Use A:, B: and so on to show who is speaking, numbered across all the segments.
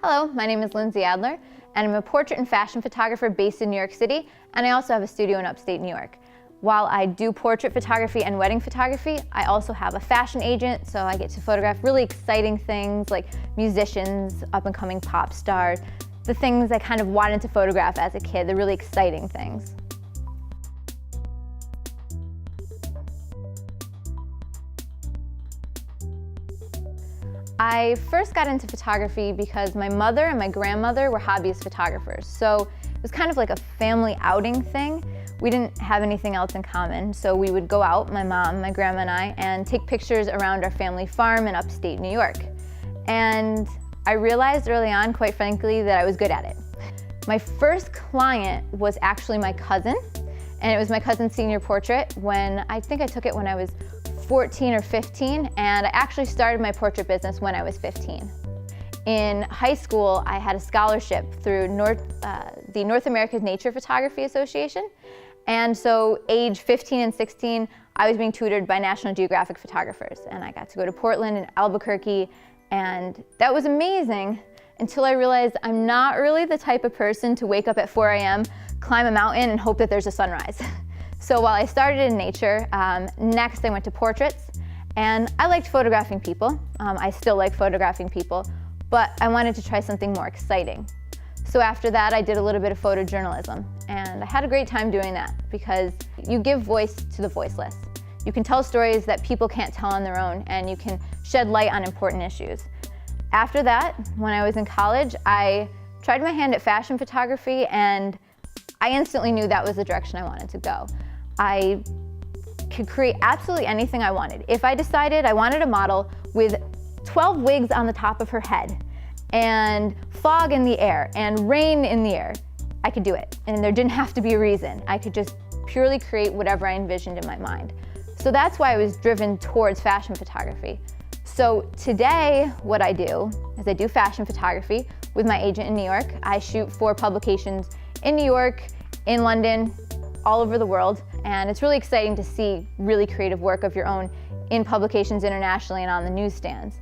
A: Hello, my name is Lindsay Adler, and I'm a portrait and fashion photographer based in New York City, and I also have a studio in upstate New York. While I do portrait photography and wedding photography, I also have a fashion agent, so I get to photograph really exciting things like musicians, up-and-coming pop stars, the things I kind of wanted to photograph as a kid, the really exciting things. I first got into photography because my mother and my grandmother were hobbyist photographers, so it was kind of like a family outing thing. We didn't have anything else in common, so we would go out, my mom, my grandma and I, and take pictures around our family farm in upstate New York. And I realized early on, quite frankly, that I was good at it. My first client was actually my cousin, and it was my cousin's senior portrait when I think I took it when I was 14 or 15, and I actually started my portrait business when I was 15. In high school, I had a scholarship through the North American Nature Photography Association, and so age 15 and 16, I was being tutored by National Geographic photographers, and I got to go to Portland and Albuquerque, and that was amazing until I realized I'm not really the type of person to wake up at 4 a.m., climb a mountain, and hope that there's a sunrise. So while I started in nature, next I went to portraits, and I liked photographing people. I still like photographing people, but I wanted to try something more exciting. So after that, I did a little bit of photojournalism, and I had a great time doing that because you give voice to the voiceless. You can tell stories that people can't tell on their own, and you can shed light on important issues. After that, when I was in college, I tried my hand at fashion photography, and I instantly knew that was the direction I wanted to go. I could create absolutely anything I wanted. If I decided I wanted a model with 12 wigs on the top of her head and fog in the air and rain in the air, I could do it. And there didn't have to be a reason. I could just purely create whatever I envisioned in my mind. So that's why I was driven towards fashion photography. So today, what I do is I do fashion photography with my agent in New York. I shoot for publications in New York, in London, all over the world, and it's really exciting to see really creative work of your own in publications internationally and on the newsstands.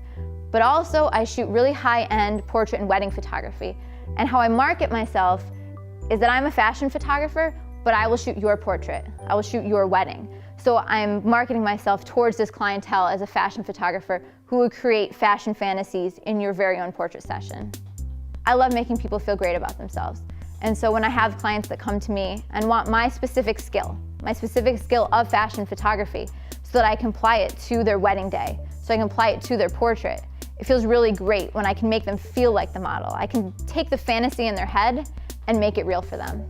A: But also, I shoot really high-end portrait and wedding photography, and how I market myself is that I'm a fashion photographer, but I will shoot your portrait, I will shoot your wedding. So I'm marketing myself towards this clientele as a fashion photographer who would create fashion fantasies in your very own portrait session. I love making people feel great about themselves. And so when I have clients that come to me and want my specific skill of fashion photography, so that I can apply it to their wedding day, so I can apply it to their portrait, it feels really great when I can make them feel like the model. I can take the fantasy in their head and make it real for them.